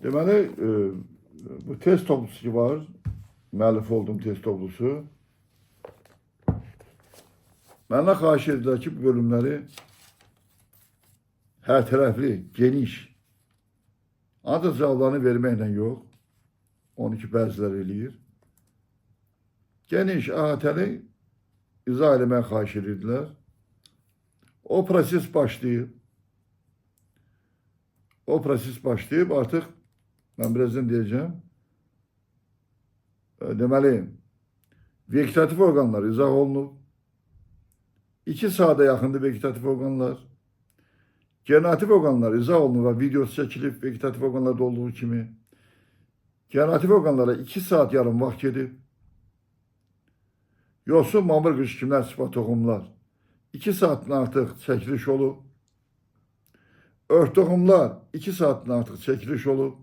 Deməli, bu test toplusu ki var, müəllif olduğum test toplusu. Məndən xahiş edilər ki, bu bölümləri hər tərəfli, geniş, ancaq cavablarını verməklə yox, onu ki bəziləri eləyir, geniş, əhatəli izah eləməyə xahiş edirdilər. O proses başlayıb. O proses başlayıb, artıq mən birazdan deyəcəm. Deməli, vegetatif orqanlar izah olunub. 2 saata yaxındır vegetatif orqanlar. Generativ orqanlar izah olunub və videosu çəkilib vegetatif orqanlarda olduğu kimi. Generativ orqanlara 2 saat yarım vaxt gedib. Yosun, mamır, qışkimlər, sıfat toxumlar 2 saatdan artıq çəkiliş olub. Ört toxumlar 2 saatdan artıq çəkiliş olub.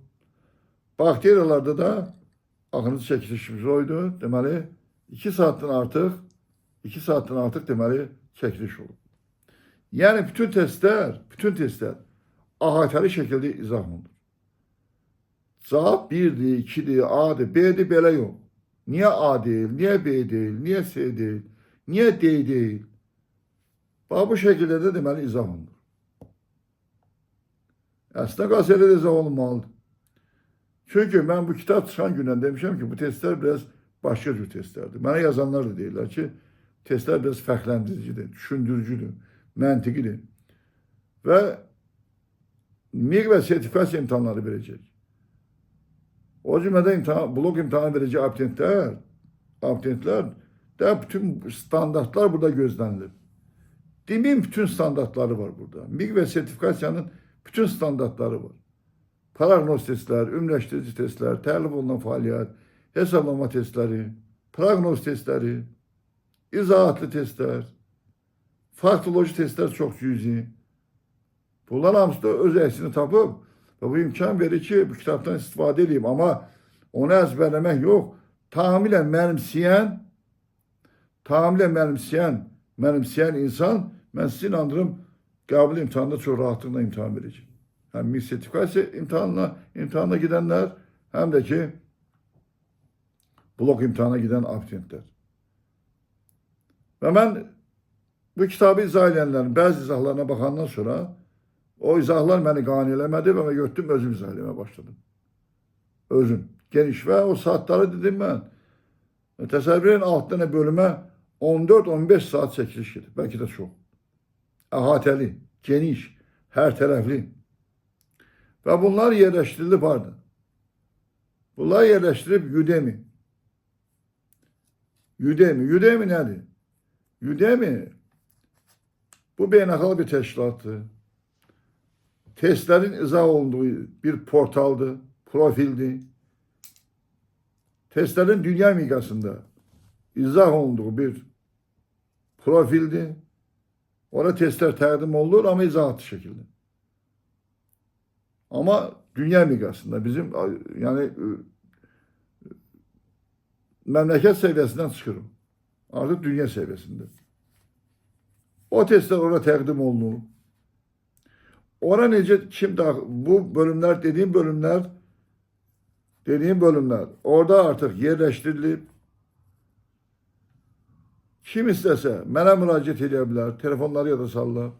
Bakteriyalarda da axırıncı çəkilişimiz oydu. Deməli, 2 saatdan artıq deməli çəkiliş olub. Yəni bütün testlər əhatəli şəkildə izah olunur. Cavab 1-dir, 2-dir, A-dir, B-dir, belə yox. Niyə A deyil, niyə B deyil, niyə C deyil, niyə D deyil? Bax, bu şəkildə də deməli izah olunur. Əslində qasiyyədə də izah olunmalıdır. Çünki mən bu kitab çıxan gündən demişəm ki, bu testlər biraz başqa cür testlərdir. Mənə yazanlar da deyirlər ki, testlər biraz fərqləndiricidir, düşündürücüdür, məntiqidir. Və MİQ və sertifikasiya imtahanları verəcək. O cümlədə blok imtahanı verəcək abituriyyentlər də bütün standartlar burada gözlənilir. Demin bütün standartları var burada. MİQ və sertifikasiyanın bütün standartları var. Proqnoz testlər, ümumiləşdirici testlər, təklif olunan fəaliyyət, hesablama testləri, proqnoz testləri, izahatlı testlər, faktoloji testlər çox cüzi. Bunlar hamısı da öz əksini tapıb və bu imkan verir ki, bu kitabdan istifadə edeyim. Amma onu əzbərləmək yox, tamamilə mənimsəyən insan, mən sizi inandırım, qəbul imtahanında çox rahatlıqla imtahan verəcək. Həm MİQ sertifikasiya imtahanına gedənlər, həm də ki, blok imtahana gedən abituriyentlər. Və mən bu kitabı izah edənlərin bəzi izahlarına baxandan sonra o izahlar məni qane eləmədi və mən götürdüm, özüm izah eləməyə başladım. Özüm. Geniş və o saatları dedim mən. Təsəvvür edin, 6 dənə bölümə 14-15 saat çəkiliş gedir. Bəlkə də çox. Əhatəli, geniş, hər tərəfli. Və bunlar yerləşdirilib harada? Bunlar yerləşdirib Udemy. Udemy nədir? Udemy bu beynəlxalq bir təşkilatdır. Testlərin izah olunduğu bir portaldır, profildir. Testlərin dünya miqyasında izah olunduğu bir profildir. Orada testlər təqdim olunur, amma izahatlı şəkildə. Amma dünya miqyasında bizim, yəni məmləkət səviyyəsindən çıxırıq. Artıq dünya səviyyəsində. O testlər orada təqdim olunur. Ora necə, bu bölümlər, dediyim bölümlər orada artıq yerləşdirilib. Kim istəsə mənə müraciət edə bilər, telefonları yada sallar.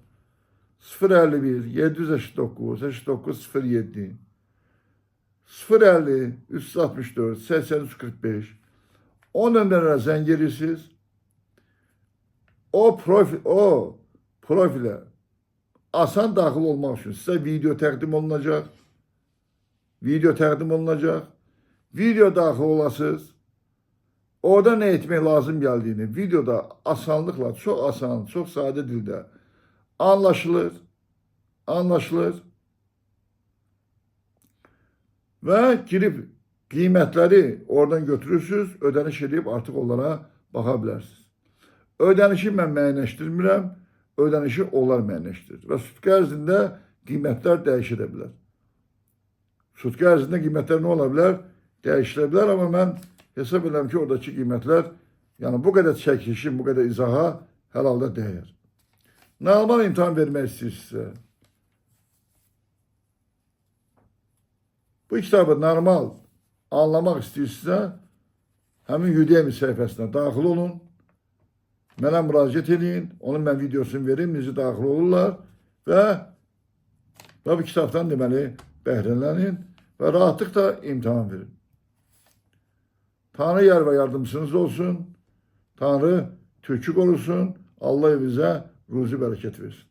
051 789 8907 050 364 8345 o nömrələrə zəng edirsiniz. O profilə asan daxil olmaq üçün sizə video təqdim olunacaq. Video daxil olasınız. Orada nə etmək lazım gəldiyini videoda asanlıqla, çox asan, çox sadə dildə anlaşılır və girib qiymətləri oradan götürürsünüz, ödəniş edib artıq onlara baxa bilərsiniz. Ödənişi mən müəyyənləşdirmirəm, ödənişi onlar müəyyənləşdirir və sutqa ərzində qiymətlər dəyişilə bilər. Sutqa ərzində qiymətlər nə ola bilər? Dəyişilə bilər, amma mən hesab edirəm ki, oradakı qiymətlər, yəni bu qədər çəkilişin, bu qədər izaha hər halda dəyər. Normal imtahan vermək istəyirsinizsə, Bu kitabı normal anlamak istəyirsinizsə, həmin Udemy səhifəsinə daxil olun. Mənə müraciət edin. Onun mən videosunu verim, necə daxil olurlar və bu kitabdan deməli bəhrələnin və rahatlıqla imtahan verin. Tanrı yar və yardımcınız olsun. Tanrı türkü qorusun. Allah evizə ruzi bərəkət versin.